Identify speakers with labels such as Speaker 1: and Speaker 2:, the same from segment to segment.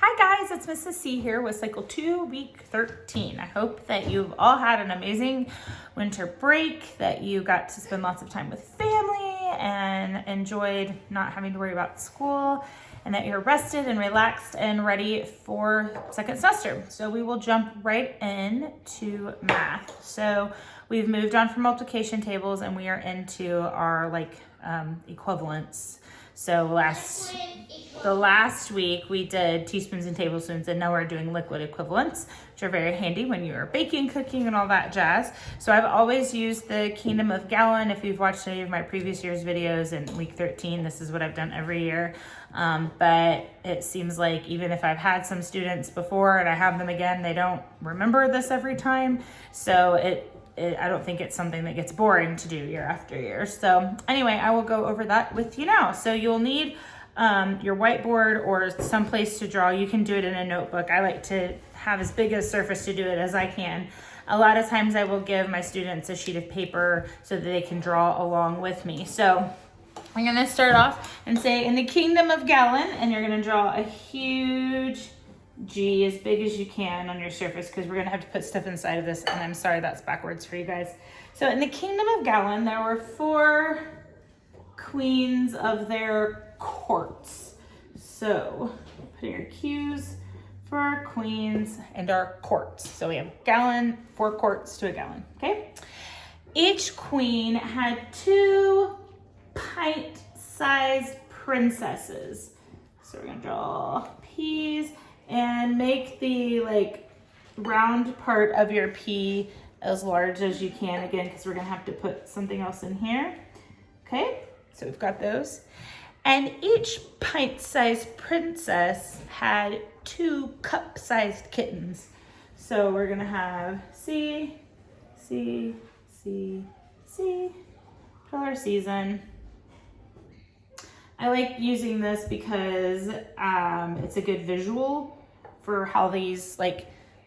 Speaker 1: Hi guys, it's Mrs. C here with Cycle 2, Week 13. I hope that you've all had an amazing winter break, that you got to spend lots of time with family and enjoyed not having to worry about school, and that you're rested and relaxed and ready for second semester. So we will jump right into math. So we've moved on from multiplication tables and we are into our equivalents. So the last week we did teaspoons and tablespoons, and now we're doing liquid equivalents, which are very handy when you are baking, cooking, and all that jazz. So I've always used the Kingdom of Gallon. If you've watched any of my previous year's videos in week 13, this is what I've done every year. But it seems like even if I've had some students before and I have them again, they don't remember this every time. So I don't think it's something that gets boring to do year after year. So anyway, I will go over that with you now. So you'll need your whiteboard or some place to draw. You can do it in a notebook. I like to have as big a surface to do it as I can. A lot of times I will give my students a sheet of paper so that they can draw along with me. So I'm gonna start off and say in the Kingdom of Gallon, and you're gonna draw a huge G as big as you can on your surface because we're gonna have to put stuff inside of this, and I'm sorry that's backwards for you guys. So in the Kingdom of Gallon, there were 4 queens of their courts. So putting our Q's for our queens and our courts. So we have gallon, 4 quarts to a gallon, okay? Each queen had 2 pint-sized princesses. So we're gonna draw P's and make the round part of your P as large as you can, again, because we're gonna have to put something else in here. Okay, so we've got those. And each pint-sized princess had 2 cup-sized kittens. So we're gonna have C, C, C, C, till our season. I like using this because it's a good visual for how these,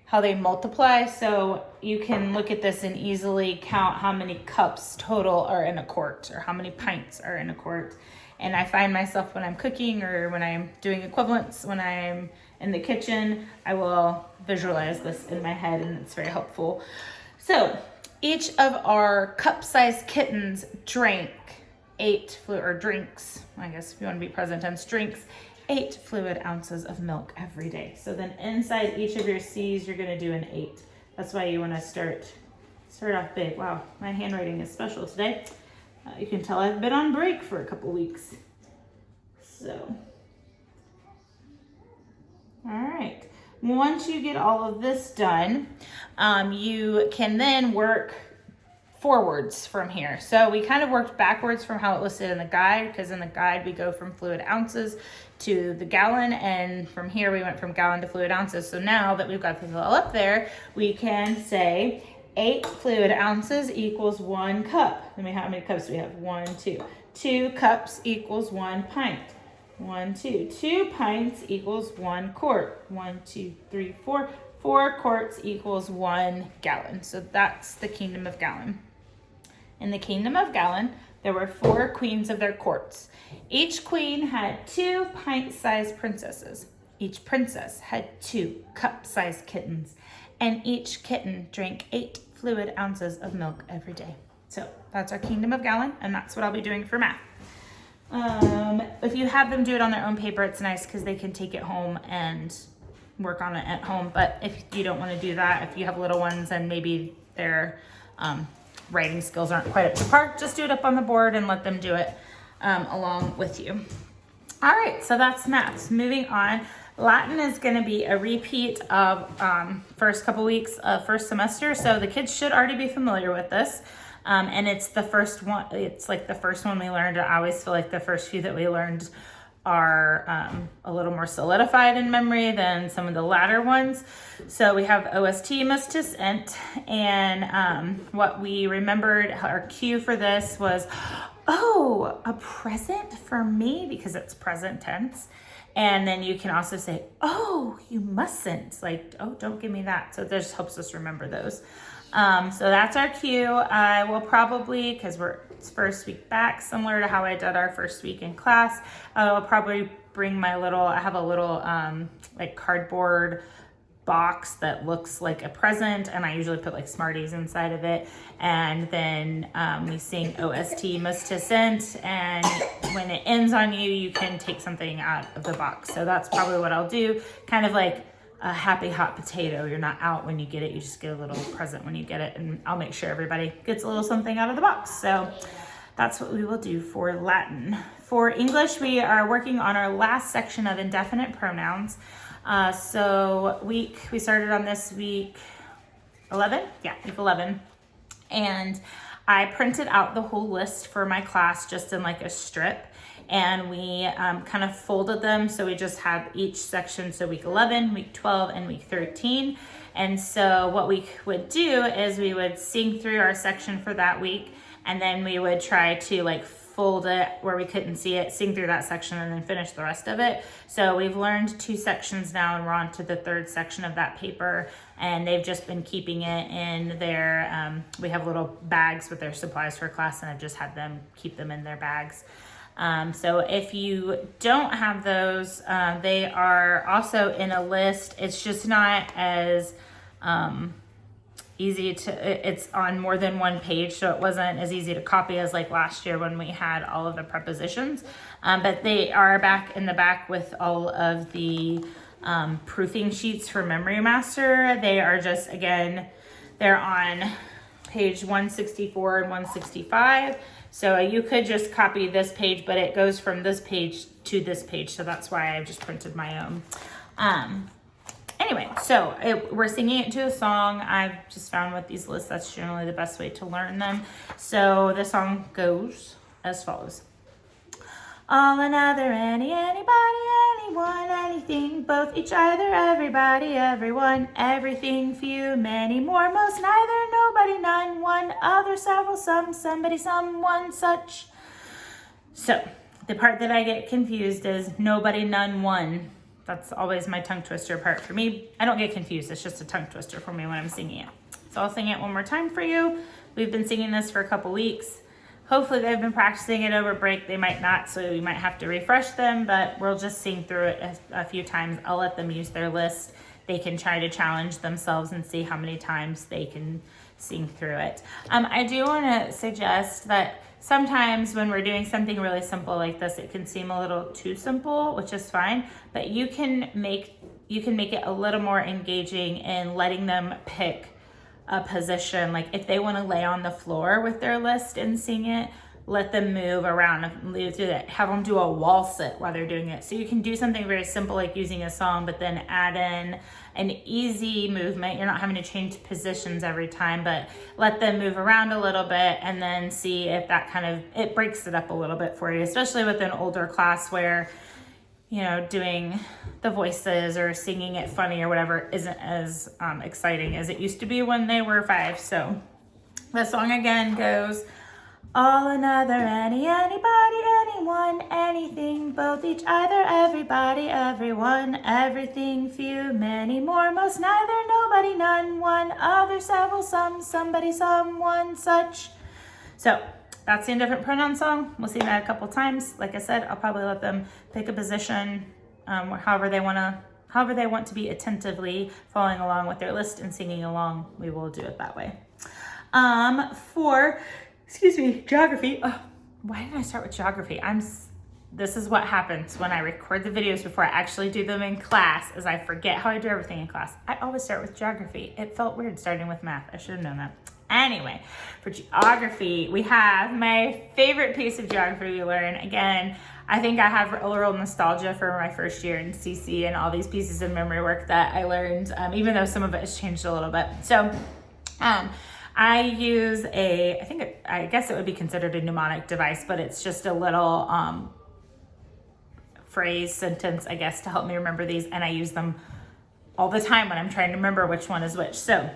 Speaker 1: how they multiply. So you can look at this and easily count how many cups total are in a quart or how many pints are in a quart. And I find myself when I'm cooking or when I'm doing equivalents, when I'm in the kitchen, I will visualize this in my head, and it's very helpful. So each of our cup-sized kittens drank 8 drinks, I guess if you want to be present tense, drinks 8 fluid ounces of milk every day. So then inside each of your C's, you're gonna do an 8. That's why you wanna start off big. Wow, my handwriting is special today. You can tell I've been on break for a couple weeks. So, all right. Once you get all of this done, you can then work forwards from here. So we kind of worked backwards from how it listed in the guide, because in the guide we go from fluid ounces to the gallon, and from here we went from gallon to fluid ounces. So now that we've got this all up there, we can say 8 fluid ounces equals 1 cup. How many cups do we have? 1, 2. 2 cups equals 1 pint. 1, 2. 2 pints equals 1 quart. 1, 2, 3, 4. 4 quarts equals 1 gallon. So that's the Kingdom of Gallon. In the Kingdom of Gallon, there were 4 queens of their courts. Each queen had 2 pint-sized princesses. Each princess had 2 cup-sized kittens, and each kitten drank 8 fluid ounces of milk every day. So that's our Kingdom of Gallon, and that's what I'll be doing for math. If you have them do it on their own paper, it's nice because they can take it home and work on it at home. But if you don't want to do that, if you have little ones and maybe their writing skills aren't quite up to par, just do it up on the board and let them do it along with you. All right, so that's math. Moving on, Latin is going to be a repeat of first couple weeks of first semester, so the kids should already be familiar with this. And it's the first one. It's like the first one we learned. I always feel like the first few that we learned are a little more solidified in memory than some of the latter ones. So we have OST, mustis, ent, and what we remembered, our cue for this was, oh, a present for me, because it's present tense. And then you can also say, oh, you mustn't, oh, don't give me that. So this helps us remember those. So that's our cue. I will probably, because it's first week back, similar to how I did our first week in class, I will probably bring my I have a little like cardboard box that looks like a present, and I usually put like Smarties inside of it, and then we sing OST Mustisent, and when it ends on you, you can take something out of the box. So that's probably what I'll do, kind of like a happy hot potato. You're not out when you get it, you just get a little present when you get it, and I'll make sure everybody gets a little something out of the box. So that's what we will do for Latin. For English, we are working on our last section of indefinite pronouns. So we started on this week 11, yeah, week 11, and I printed out the whole list for my class just in like a strip, and we kind of folded them, so we just have each section, so week 11, week 12, and week 13. And so what we would do is we would sing through our section for that week, and then we would try to like fold it where we couldn't see it, sing through that section, and then finish the rest of it. So we've learned 2 sections now, and we're on to the 3rd section of that paper, and they've just been keeping it in their, we have little bags with their supplies for class, and I've just had them keep them in their bags. So if you don't have those, they are also in a list. It's just not as easy to, it's on more than one page, so it wasn't as easy to copy as like last year when we had all of the prepositions, but they are back in the back with all of the proofing sheets for Memory Master. They are just, again, they're on page 164 and 165, so you could just copy this page, but it goes from this page to this page, so that's why I've just printed my own. Anyway, so we're singing it to a song. I've just found with these lists, that's generally the best way to learn them. So the song goes as follows. All, another, anybody, anyone, anything, both, each, either, everybody, everyone, everything, few, many, more, most, neither, nobody, none, one, other, several, some, somebody, someone, such. So the part that I get confused is nobody, none, one. That's always my tongue twister part for me. I don't get confused, it's just a tongue twister for me when I'm singing it. So I'll sing it one more time for you. We've been singing this for a couple weeks. Hopefully they've been practicing it over break. They might not, so you might have to refresh them, but we'll just sing through it a few times. I'll let them use their list. They can try to challenge themselves and see how many times they can sing through it. I do want to suggest that sometimes when we're doing something really simple like this, it can seem a little too simple, which is fine, but you can make it a little more engaging in letting them pick a position. Like if they want to lay on the floor with their list and sing it, let them move around and do that. Have them do a wall sit while they're doing it. So you can do something very simple like using a song, but then add in an easy movement. You're not having to change positions every time, but let them move around a little bit and then see if that it breaks it up a little bit for you, especially with an older class where, you know, doing the voices or singing it funny or whatever isn't as exciting as it used to be when they were 5. So the song again goes, all, another, anybody, anyone, anything, both, each, either, everybody, everyone, everything, few, many, more, most, neither, nobody, none, one, other, several, some, somebody, someone, such. So that's the indifferent pronoun song. We'll sing that a couple times. Like I said, I'll probably let them pick a position, however they want to be attentively following along with their list and singing along. We will do it that way. For geography. Oh, why did I start with geography? This is what happens when I record the videos before I actually do them in class, is I forget how I do everything in class. I always start with geography. It felt weird starting with math. I should have known that. Anyway, for geography, we have my favorite piece of geography we learn. Again, I think I have a little nostalgia for my first year in CC and all these pieces of memory work that I learned, even though some of it has changed a little bit. So, I use I guess it would be considered a mnemonic device, but it's just a little phrase, sentence, I guess, to help me remember these. And I use them all the time when I'm trying to remember which one is which. So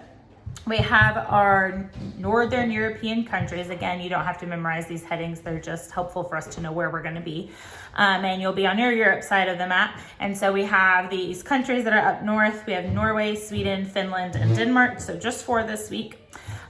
Speaker 1: we have our Northern European countries. Again, you don't have to memorize these headings. They're just helpful for us to know where we're going to be. And you'll be on your Europe side of the map. And so we have these countries that are up north. We have Norway, Sweden, Finland, and Denmark. So just 4 this week.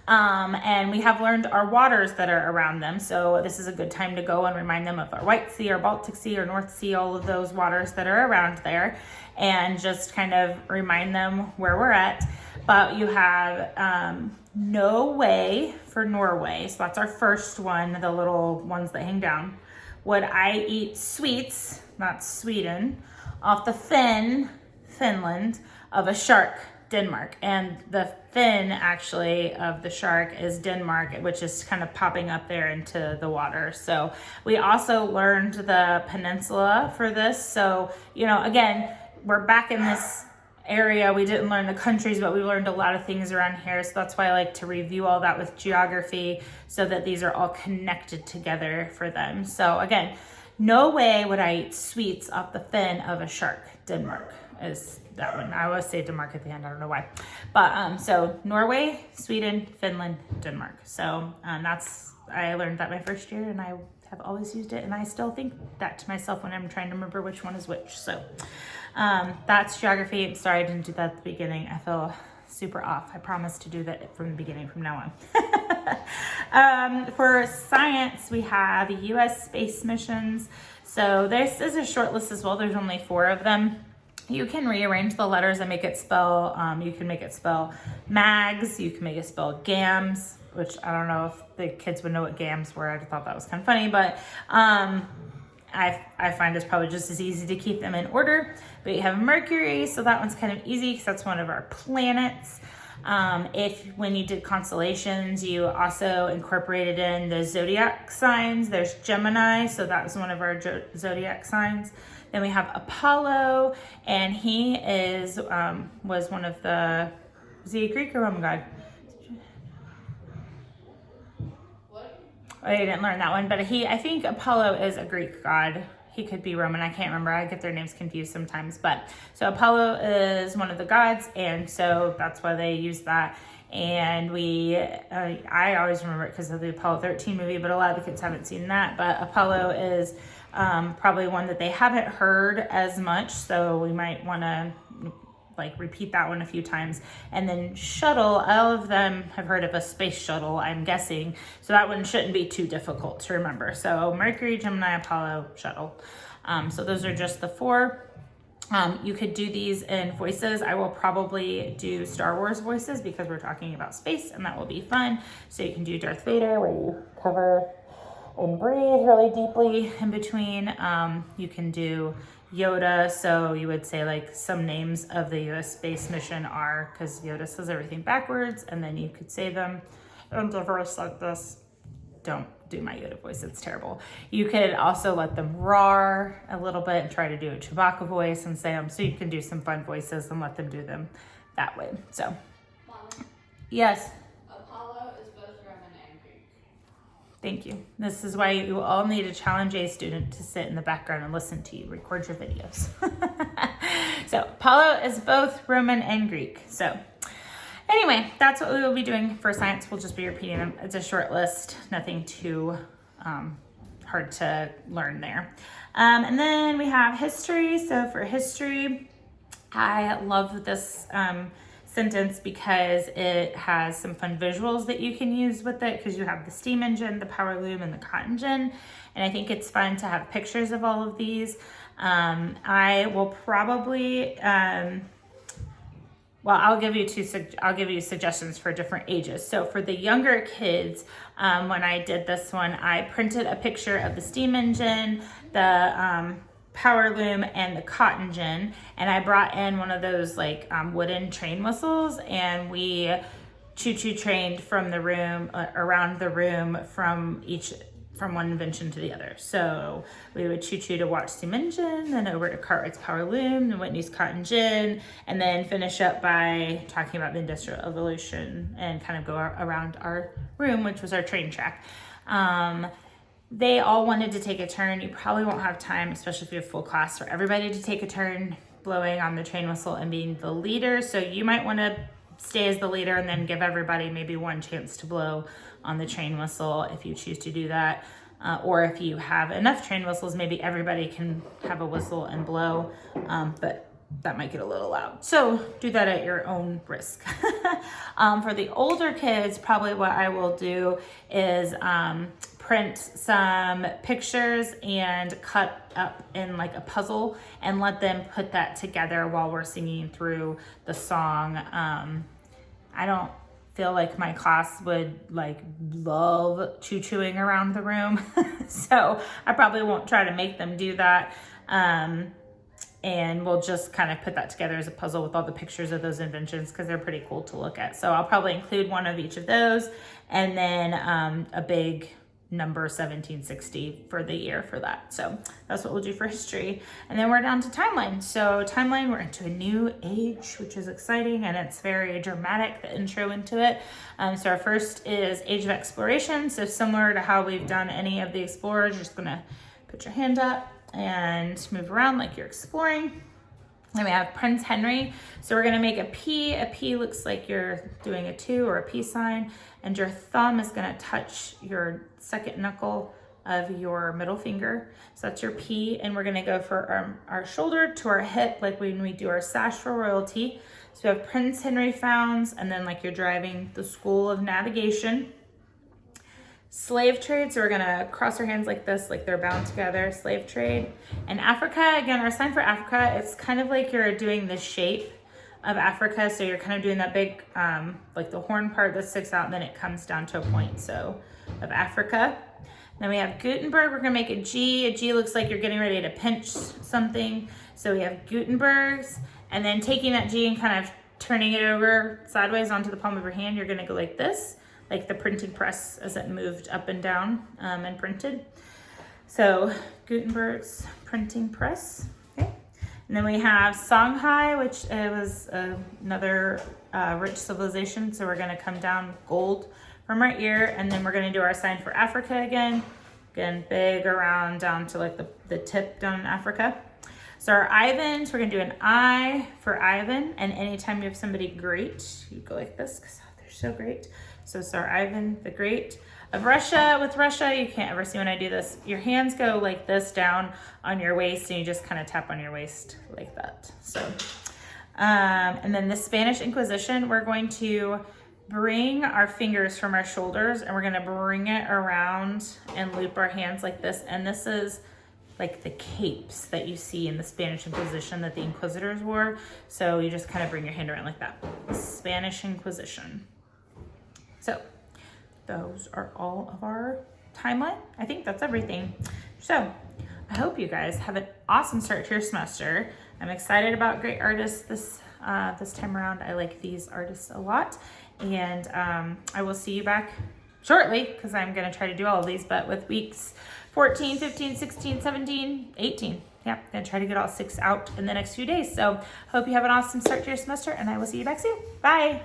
Speaker 1: And we have learned our waters that are around them. So this is a good time to go and remind them of our White Sea, our Baltic Sea, or North Sea, all of those waters that are around there, and just kind of remind them where we're at. But you have Norway for Norway. So that's our first one, the little ones that hang down. Would I eat sweets, not Sweden, off the fin, Finland, of a shark, Denmark? And the fin actually of the shark is Denmark, which is kind of popping up there into the water. So we also learned the peninsula for this. So, again, we're back in this area. We didn't learn the countries, but we learned a lot of things around here. So that's why I like to review all that with geography, so that these are all connected together for them. So again, no way would I eat sweets off the fin of a shark. Denmark is that one. I always say Denmark at the end. I don't know why. But so Norway, Sweden, Finland, Denmark. So I learned that my first year, and I have always used it, and I still think that to myself when I'm trying to remember which one is which. So that's geography. I'm sorry I didn't do that at the beginning. I feel super off. I promise to do that from the beginning from now on. For science, we have U.S. space missions. So this is a short list as well. There's only 4 of them. You can rearrange the letters and make it spell, you can make it spell mags, you can make it spell gams, which I don't know if the kids would know what gams were. I thought that was kind of funny, but I find it's probably just as easy to keep them in order. But you have Mercury, so that one's kind of easy because that's one of our planets. When you did constellations, you also incorporated in the zodiac signs. There's Gemini, so that was one of our zodiac signs. Then we have Apollo, and he was one of the, is he a Greek or Roman god? I didn't learn that one, but I think Apollo is a Greek god. He could be Roman. I can't remember. I get their names confused sometimes. But so Apollo is one of the gods, and so that's why they use that. And I always remember it because of the Apollo 13 movie, but a lot of the kids haven't seen that. But Apollo is probably one that they haven't heard as much, so we might want to repeat that one a few times. And then shuttle, all of them have heard of a space shuttle, I'm guessing. So that one shouldn't be too difficult to remember. So Mercury, Gemini, Apollo, shuttle. So those are just the 4. You could do these in voices. I will probably do Star Wars voices because we're talking about space, and that will be fun. So you can do Darth Vader, where you cover and breathe really deeply in between. You can do Yoda, so you would say some names of the U.S. space mission are, because Yoda says everything backwards, and then you could say them in a voice like this. Don't do my Yoda voice, it's terrible. You could also let them roar a little bit and try to do a Chewbacca voice and say them, so you can do some fun voices and let them do them that way. So,
Speaker 2: Mom,
Speaker 1: yes.
Speaker 2: Apollo is both Roman and Greek.
Speaker 1: Thank you. This is why you all need a Challenge A student to sit in the background and listen to you record your videos. So Apollo is both Roman and Greek. So anyway, that's what we will be doing for science. We'll just be repeating them. It's a short list, nothing too hard to learn there. And then we have history. So for history, I love this sentence because it has some fun visuals that you can use with it, because you have the steam engine, the power loom, and the cotton gin. And I think it's fun to have pictures of all of these. I will probably, I'll give you suggestions for different ages. So for the younger kids, when I did this one, I printed a picture of the steam engine, the power loom, and the cotton gin, and I brought in one of those wooden train whistles, and we choo-choo trained from the room around the room from one invention to the other. So we would choo-choo to watch steam engine, then over to Cartwright's power loom, then Whitney's cotton gin, and then finish up by talking about the Industrial Revolution and kind of go around our room, which was our train track. They all wanted to take a turn. You probably won't have time, especially if you have full class, for everybody to take a turn blowing on the train whistle and being the leader. So you might want to stay as the leader and then give everybody maybe one chance to blow on the train whistle if you choose to do that. Or if you have enough train whistles, maybe everybody can have a whistle and blow. But that might get a little loud. So do that at your own risk. For the older kids, probably what I will do is print some pictures and cut up in like a puzzle and let them put that together while we're singing through the song. I don't feel like my class would like love choo-chooing around the room. So I probably won't try to make them do that. And we'll just kind of put that together as a puzzle with all the pictures of those inventions because they're pretty cool to look at. So I'll probably include one of each of those and then a big number 1760 for the year for that. So that's what we'll do for history. And then we're down to timeline. So timeline, we're into a new age, which is exciting, and it's very dramatic, the intro into it. So our first is Age of Exploration. So similar to how we've done any of the explorers, you're just gonna put your hand up and move around like you're exploring. Then we have Prince Henry. So we're gonna make a P. A P looks like you're doing a 2 or a peace sign, and your thumb is gonna touch your second knuckle of your middle finger. So that's your P, and we're gonna go for our shoulder to our hip, like when we do our sash for royalty. So we have Prince Henry Founds, and then like you're driving the School of Navigation. Slave trade, so we're gonna cross our hands like this, like they're bound together, slave trade. And Africa, again, our sign for Africa, it's kind of like you're doing the shape of Africa. So you're kind of doing that big, like the horn part that sticks out and then it comes down to a point, so of Africa. Then we have Gutenberg, we're gonna make a G. A G looks like you're getting ready to pinch something. So we have Gutenberg's, and then taking that G and kind of turning it over sideways onto the palm of your hand, you're gonna go like this, like the printing press as it moved up and down and printed. So Gutenberg's printing press, okay. And then we have Songhai, which was another rich civilization. So we're gonna come down gold from our ear, and then we're gonna do our sign for Africa again. Again, big around down to like the tip down in Africa. So our Ivans, we're gonna do an I for Ivan, and anytime you have somebody great, you go like this, because they're so great. So Tsar Ivan the Great. Of Russia, with Russia, you can't ever see when I do this. Your hands go like this down on your waist, and you just kind of tap on your waist like that. So, and then the Spanish Inquisition, we're going to bring our fingers from our shoulders, and we're gonna bring it around and loop our hands like this. And this is like the capes that you see in the Spanish Inquisition that the Inquisitors wore. So you just kind of bring your hand around like that. Spanish Inquisition. So those are all of our timeline. I think that's everything. So I hope you guys have an awesome start to your semester. I'm excited about great artists this time around. I like these artists a lot. And I will see you back shortly, because I'm gonna try to do all of these, but with weeks 14, 15, 16, 17, 18. Yeah, gonna try to get all 6 out in the next few days. So hope you have an awesome start to your semester, and I will see you back soon. Bye.